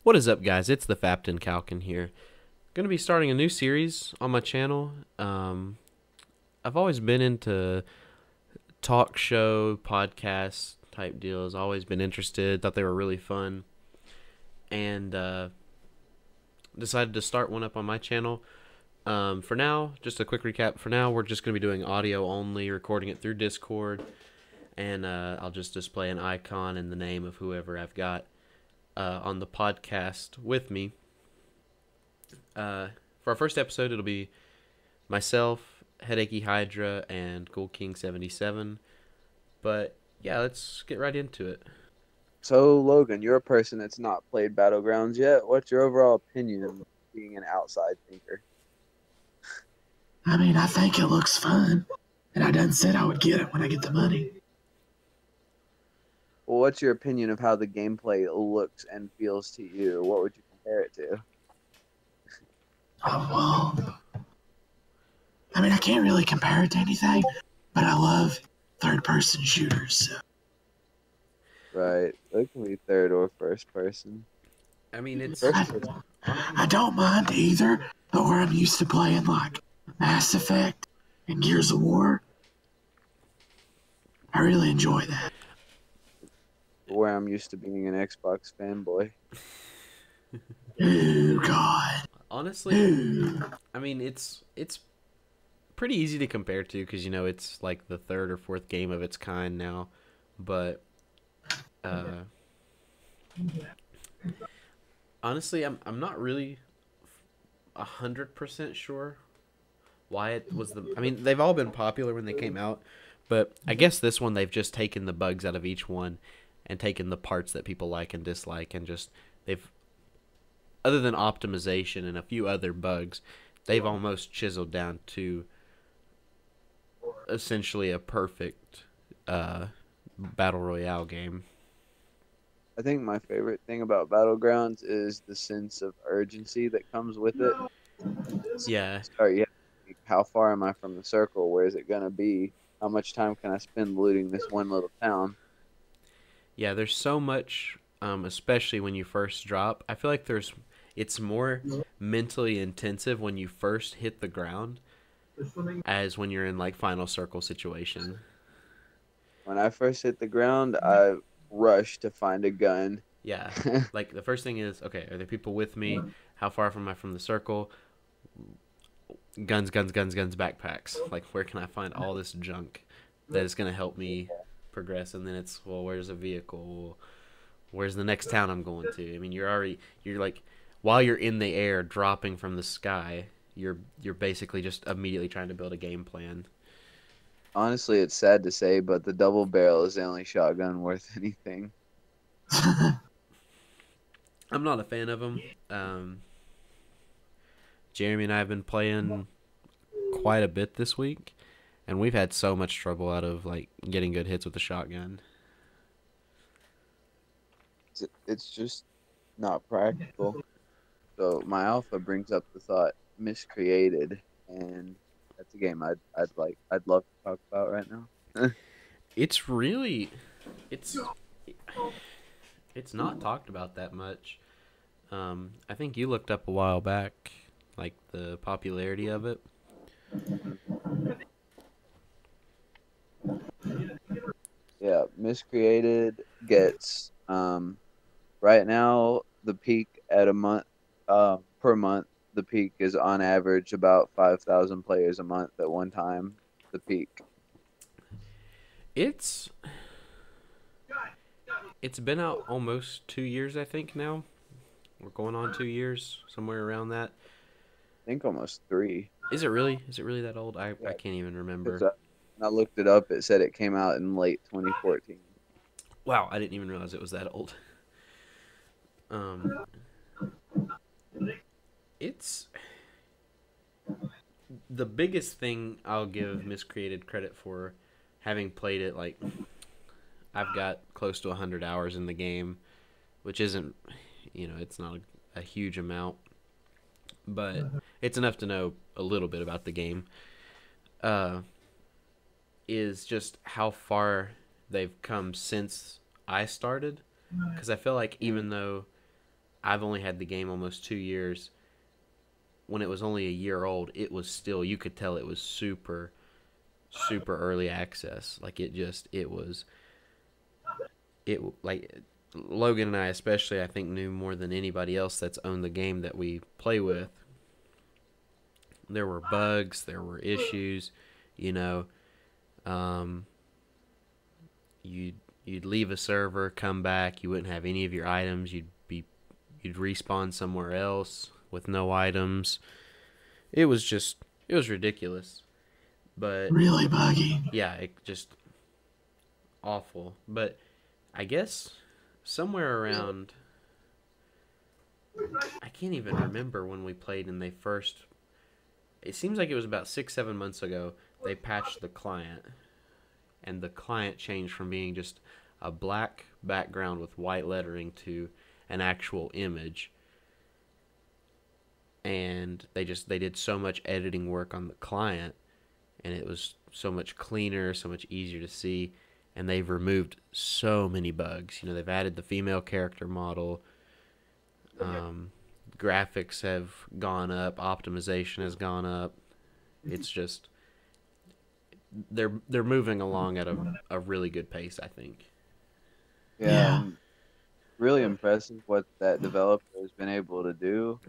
What is up, guys? It's the Faptain Calkin here. Going to be starting a new series on my channel. I've always been into talk show, podcast type deals. Always been interested. Thought they were really fun, and decided to start one up on my channel. For now, just a quick recap. For now, we're just going to be doing audio only, recording it through Discord, and I'll just display an icon and the name of whoever I've got on the podcast with me. For our first episode, it'll be myself, HeadachyHydra, and Ghoulking77. But yeah, let's get right into it. So, Logan, you're a person that's not played Battlegrounds yet. What's your overall opinion of being an outside thinker? I mean, I think it looks fun, and I done said I would get it when I get the money. Well, what's your opinion of how the gameplay looks and feels to you? What would you compare it to? Oh, well, I mean, I can't really compare it to anything, but I love third-person shooters. So. Right. It can be third or first person. I mean, it's... I don't mind either, but where I'm used to playing, like, Mass Effect and Gears of War, I really enjoy that. Where I'm used to being an Xbox fanboy. Oh, God. Honestly, I mean, it's pretty easy to compare to because, you know, it's like the third or fourth game of its kind now. But honestly, I'm not really 100% sure why it was the... I mean, they've all been popular when they came out, but I guess this one they've just taken the bugs out of each one and taken the parts that people like and dislike, and just they've, other than optimization and a few other bugs, they've almost chiseled down to essentially a perfect battle royale game. I think my favorite thing about Battlegrounds is the sense of urgency that comes with it. Yeah. How far am I from the circle? Where is it going to be? How much time can I spend looting this one little town? Yeah, there's so much, especially when you first drop. I feel like it's more mentally intensive when you first hit the ground as when you're in, like, final circle situation. When I first hit the ground, I rushed to find a gun. Yeah, like, the first thing is, okay, are there people with me? How far am I from the circle? Guns, backpacks. Like, where can I find all this junk that is going to help me progress? And then it's, well, where's a vehicle? Where's the next town I'm going to? I mean, you're like, while you're in the air dropping from the sky, you're basically just immediately trying to build a game plan. Honestly, it's sad to say, but the double barrel is the only shotgun worth anything. I'm not a fan of them. Jeremy and I have been playing quite a bit this week, and we've had so much trouble out of, like, getting good hits with the shotgun. It's just not practical. So my alpha brings up the thought Miscreated, and that's a game I'd love to talk about right now. It's really, it's not talked about that much. I think you looked up a while back, like, the popularity of it. Yeah, Miscreated gets right now the peak at a month per month. The peak is on average about 5,000 players a month at one time. The peak. It's been out almost 2 years, I think now. We're going on 2 years, somewhere around that. I think almost 3. Is it really? Is it really that old? I can't even remember. When I looked it up, it said it came out in late 2014. Wow, I didn't even realize it was that old. It's the biggest thing I'll give Miscreated credit for, having played it, like, I've got close to 100 hours in the game, which isn't, you know, it's not a huge amount, but it's enough to know a little bit about the game. is just how far they've come since I started. Because I feel like even though I've only had the game almost 2 years, when it was only a year old, it was still, you could tell it was super, super early access. Like like Logan and I especially, I think, knew more than anybody else that's owned the game that we play with. There were bugs, there were issues, you know. You'd leave a server, come back, you wouldn't have any of your items. You'd respawn somewhere else with no items. It was ridiculous. But Really buggy. yeah, it just awful. But I guess somewhere around, I can't even remember when we played and they first, it seems like it was about 6-7 months ago, they patched the client. And the client changed from being just a black background with white lettering to an actual image. And they did so much editing work on the client, and it was so much cleaner, so much easier to see. And they've removed so many bugs. You know, they've added the female character model. Graphics have gone up. Optimization has gone up. It's just they're moving along at a really good pace, I think. Yeah, and really impressive what that developer has been able to do.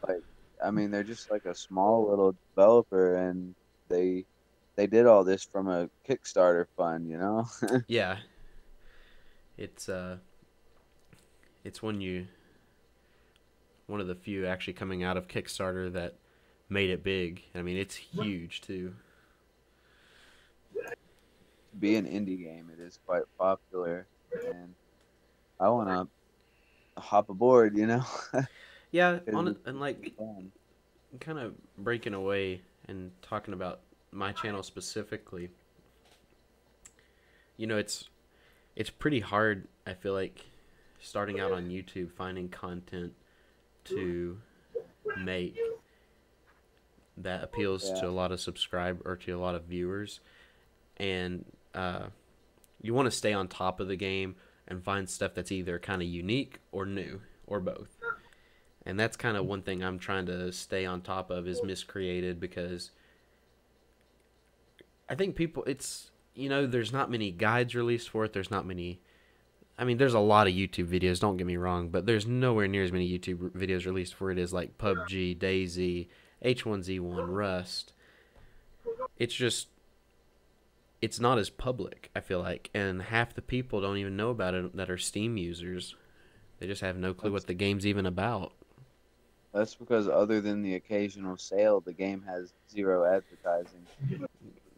Like, I mean, they're just like a small little developer, and they did all this from a Kickstarter fund, you know? Yeah, it's it's one of the few actually coming out of Kickstarter that made it big. I mean, it's huge too. To be an indie game, it is quite popular, and I want to hop aboard, you know? Yeah, 'Cause it's and like fun. kind of breaking away and talking about my channel specifically. You know, it's pretty hard, I feel like, starting out on YouTube, finding content to make that appeals Yeah. to a lot of to a lot of viewers. And you want to stay on top of the game and find stuff that's either kind of unique or new or both. And that's kind of one thing I'm trying to stay on top of is Miscreated, because I think people, it's, you know, there's not many guides released for it. There's not many, I mean, there's a lot of YouTube videos, don't get me wrong, but there's nowhere near as many YouTube videos released for it as like Pubg, DayZ, H1Z1, Rust. It's just, it's not as public, I feel like, and half the people don't even know about it that are Steam users. They just have no clue what the game's even about. That's because other than the occasional sale, the game has zero advertising.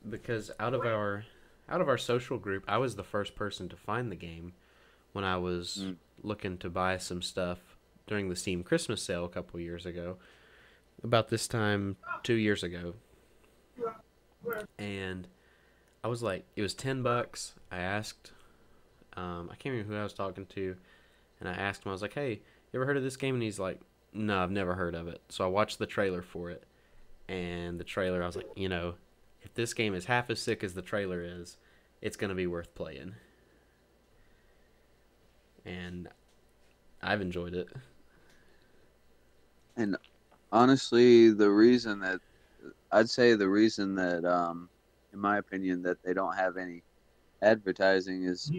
Because out of our social group, I was the first person to find the game when I was looking to buy some stuff during the Steam Christmas sale a couple years ago. About this time 2 years ago. And I was like, it was $10. I asked, I can't remember who I was talking to, and I asked him, I was like, hey, you ever heard of this game? And he's like, no, I've never heard of it. So I watched the trailer for it, and the trailer, I was like, you know, if this game is half as sick as the trailer is, it's going to be worth playing. And I've enjoyed it. And honestly, I'd say the reason that, in my opinion, that they don't have any advertising is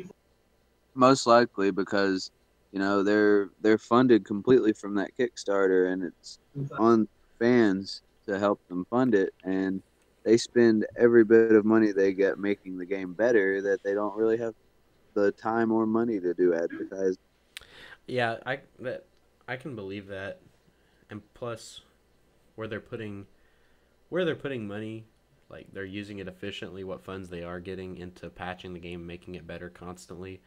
most likely because, you know, they're funded completely from that Kickstarter, and it's on fans to help them fund it, and they spend every bit of money they get making the game better, that they don't really have the time or money to do advertising. Yeah, I can believe that. And plus, where they're putting money, like they're using it efficiently, what funds they are getting into patching the game, making it better constantly.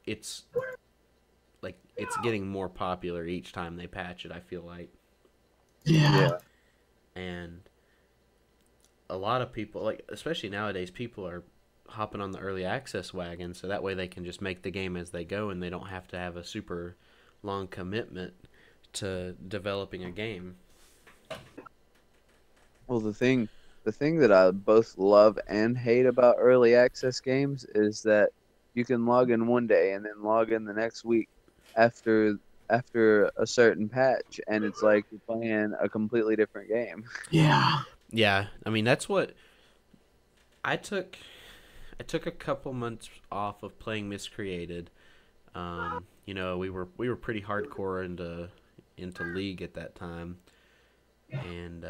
It's like it's getting more popular each time they patch it, I feel like. Yeah. And a lot of people, like especially nowadays, people are hopping on the early access wagon, so that way they can just make the game as they go and they don't have to have a super long commitment to developing a game. Well, the thing the thing that I both love and hate about early access games is that you can log in one day and then log in the next week after a certain patch, and it's like you're playing a completely different game. Yeah. Yeah, I mean that's what I took. I took a couple months off of playing Miscreated. You know, we were pretty hardcore into League at that time, and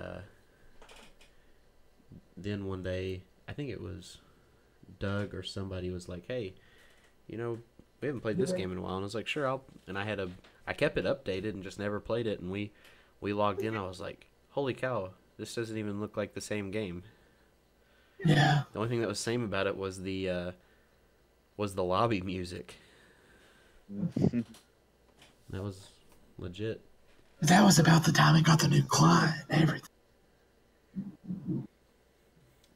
then one day I think it was Doug or somebody was like, "Hey, you know, we haven't played this game in a while," and I was like, "Sure, I'll." And I kept it updated and just never played it, and we logged in. I was like, "Holy cow, this doesn't even look like the same game." Yeah. The only thing that was same about it was the lobby music. That was legit. That was about the time it got the new client and everything.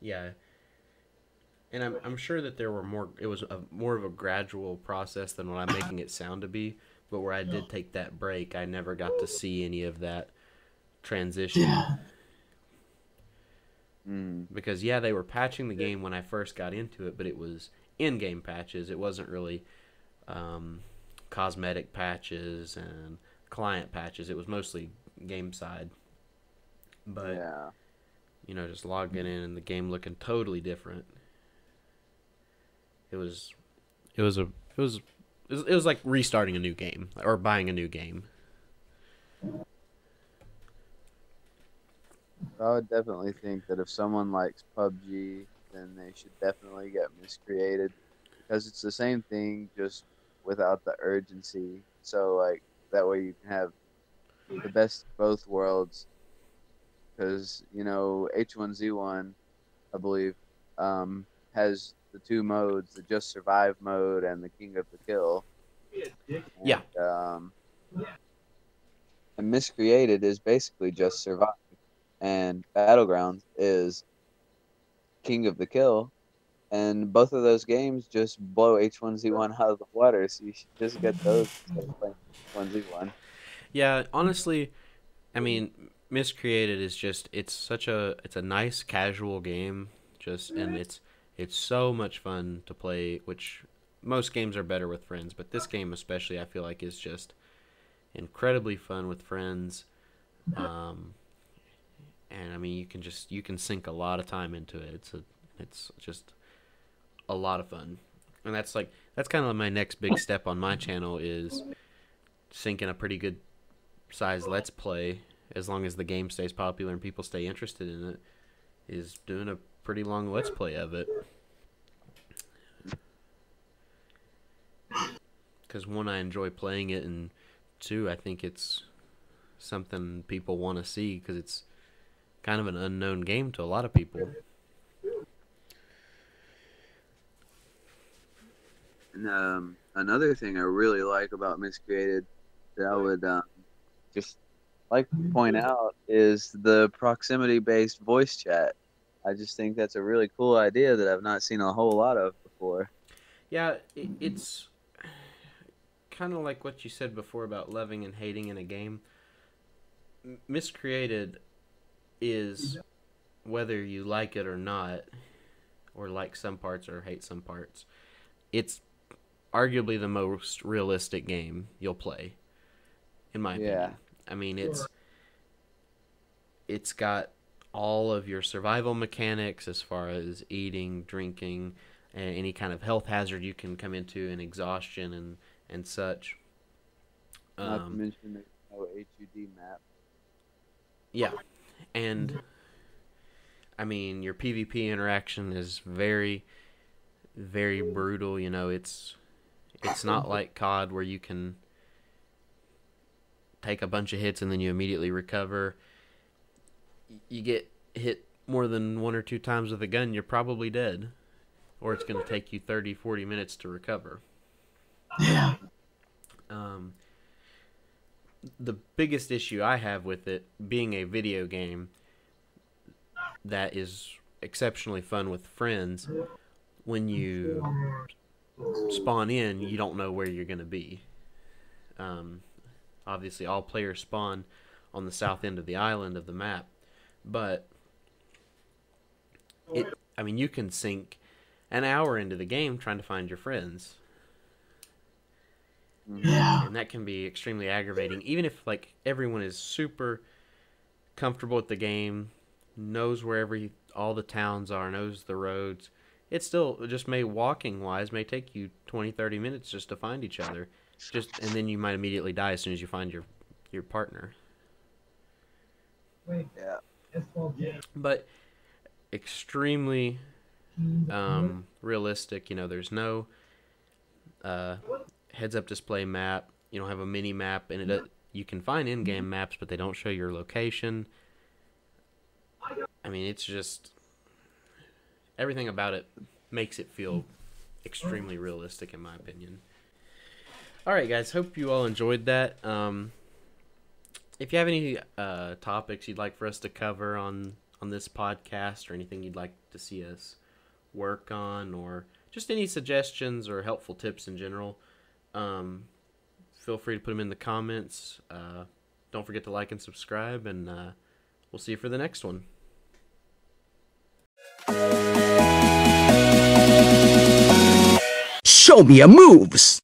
Yeah, and I'm sure that there were more. It was more of a gradual process than what I'm making it sound to be. But where I did take that break, I never got to see any of that transition. Yeah. Because yeah, they were patching the game when I first got into it, but it was in-game patches. It wasn't really cosmetic patches and client patches. It was mostly game side. But Yeah. you know, just logging in and the game looking totally different. It was like restarting a new game or buying a new game. I would definitely think that if someone likes PUBG, then they should definitely get Miscreated, because it's the same thing, just without the urgency. So like that way you can have the best of both worlds. Because you know H1Z1, I believe, has the two modes: the Just Survive mode and the King of the Kill. Yeah. And Miscreated is basically Just Survive, and Battlegrounds is King of the Kill. And both of those games just blow H1Z1 out of the water, so you should just get those instead of playing H1Z1. Yeah, honestly, I mean, Miscreated is just it's a nice casual game, just and it's so much fun to play, which most games are better with friends, but this game especially I feel like is just incredibly fun with friends. And I mean, you can sink a lot of time into it. It's just a lot of fun. And that's kind of my next big step on my channel is sinking a pretty good size let's play, as long as the game stays popular and people stay interested in it, is doing a pretty long let's play of it. Because one, I enjoy playing it, and two, I think it's something people want to see because it's kind of an unknown game to a lot of people. And another thing I really like about Miscreated that I would just like to point out is the proximity-based voice chat. I just think that's a really cool idea that I've not seen a whole lot of before. Yeah, it's kind of like what you said before about loving and hating in a game. Miscreated is, whether you like it or not, or like some parts or hate some parts, it's arguably the most realistic game you'll play, in my opinion. I mean, it's got all of your survival mechanics as far as eating, drinking, and any kind of health hazard you can come into, and exhaustion and such. Not to mention there's no HUD map. Yeah, and I mean, your PvP interaction is very, very brutal. You know, it's not like COD where you can take a bunch of hits and then you immediately recover. You get hit more than one or two times with a gun, you're probably dead, or it's going to take you 30-40 minutes to recover. Yeah. The biggest issue I have with it being a video game that is exceptionally fun with friends, when you spawn in, you don't know where you're going to be. Obviously, all players spawn on the south end of the island of the map, but I mean, you can sink an hour into the game trying to find your friends. Yeah. And that can be extremely aggravating, even if like everyone is super comfortable with the game, knows where all the towns are, knows the roads. It still just walking wise may take you 20-30 minutes just to find each other. And then you might immediately die as soon as you find your partner. Yeah. But extremely realistic. There's no heads-up display map. You don't have a mini map, and you can find in-game maps, but they don't show your location. I mean, it's just everything about it makes it feel extremely realistic, in my opinion. All right, guys. Hope you all enjoyed that. If you have any topics you'd like for us to cover on this podcast, or anything you'd like to see us work on, or just any suggestions or helpful tips in general, feel free to put them in the comments. Don't forget to like and subscribe, and we'll see you for the next one. Show me your moves!